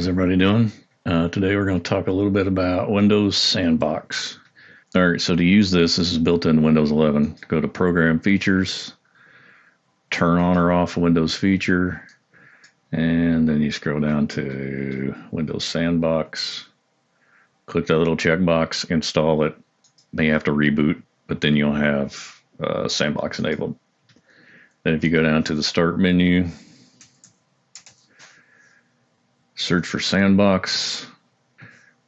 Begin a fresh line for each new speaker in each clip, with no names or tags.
How's everybody doing? Today we're going to talk a little bit about Windows Sandbox. All right, so to use this is built in Windows 11. Go to Program Features, turn on or off Windows feature, and then you scroll down to Windows Sandbox. Click that little checkbox, install it. Then you have to reboot, but then you'll have Sandbox enabled. Then if you go down to the Start menu, search for Sandbox.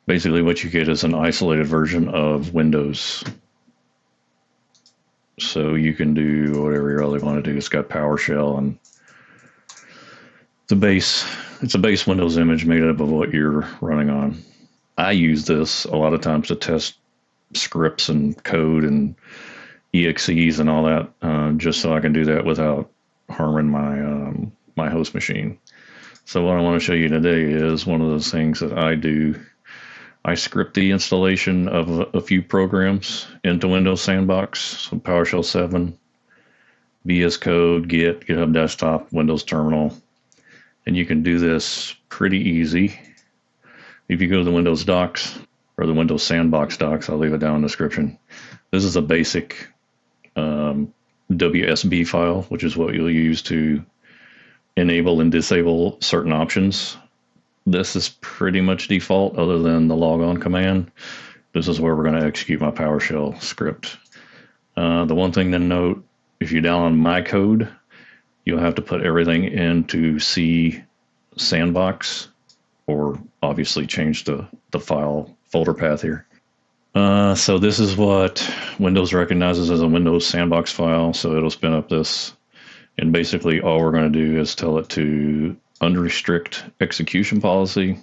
Basically what you get is an isolated version of Windows. So you can do whatever you really want to do. It's got PowerShell and it's a base Windows image made up of what you're running on. I use this a lot of times to test scripts and code and EXEs and all that, just so I can do that without harming my host machine. So what I want to show you today is one of those things that I do. I script the installation of a few programs into Windows Sandbox, so PowerShell 7, VS Code, Git, GitHub Desktop, Windows Terminal, and you can do this pretty easy. If you go to the Windows docs or the Windows Sandbox docs, I'll leave it down in the description. This is a basic WSB file, which is what you'll use to enable and disable certain options. This is pretty much default other than the logon command. This is where we're going to execute my PowerShell script. The one thing to note, if you download my code, you'll have to put everything into C Sandbox, or obviously change the file folder path here. So this is what Windows recognizes as a Windows Sandbox file, so it'll spin up this. And basically all we're going to do is tell it to unrestrict execution policy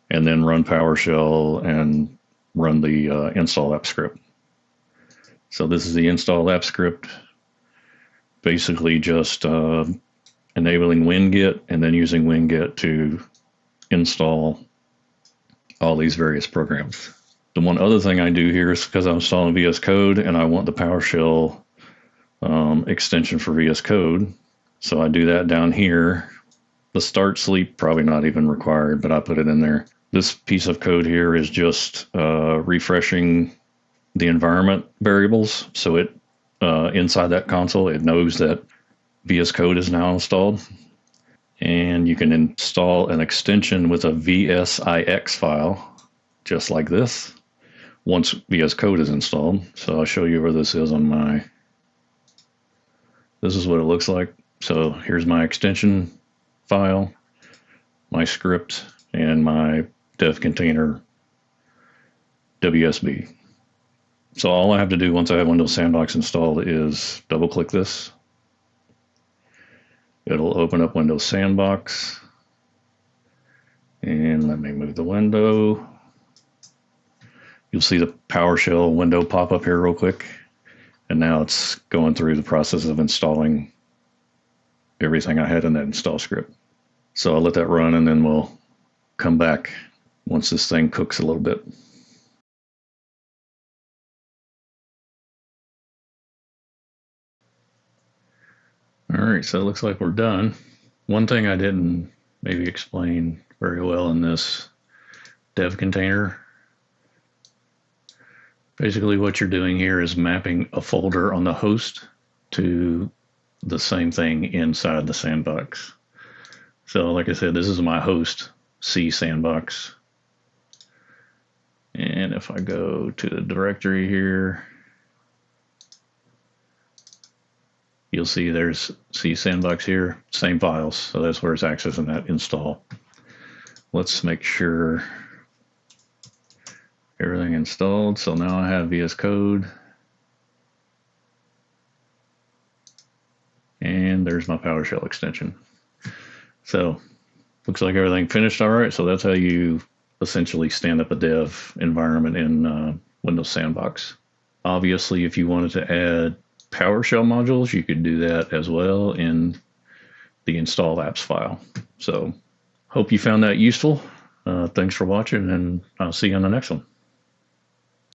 and then run PowerShell and run the install app script. So this is the install app script, basically just enabling WinGit and then using WinGit to install all these various programs. The one other thing I do here is because I'm installing VS Code and I want the PowerShell extension for VS Code. So I do that down here. The start sleep, probably not even required, but I put it in there. This piece of code here is just refreshing the environment variables. So it inside that console, it knows that VS Code is now installed. And you can install an extension with a VSIX file, just like this, once VS Code is installed. So I'll show you where this is on my... This is what it looks like. So here's my extension file, my script, and my dev container WSB. So all I have to do once I have Windows Sandbox installed is double click this. It'll open up Windows Sandbox. And let me move the window. You'll see the PowerShell window pop up here real quick. And now it's going through the process of installing everything I had in that install script. So I'll let that run and then we'll come back once this thing cooks a little bit. All right, so it looks like we're done. One thing I didn't maybe explain very well in this dev container. Basically what you're doing here is mapping a folder on the host to the same thing inside the sandbox. So like I said, this is my host, C Sandbox. And if I go to the directory here, you'll see there's C Sandbox here, same files. So that's where it's accessing that install. Let's make sure everything installed. So now I have VS Code. And there's my PowerShell extension. So looks like everything finished all right. So that's how you essentially stand up a dev environment in Windows Sandbox. Obviously, if you wanted to add PowerShell modules, you could do that as well in the install apps file. So hope you found that useful. Thanks for watching, and I'll see you on the next one.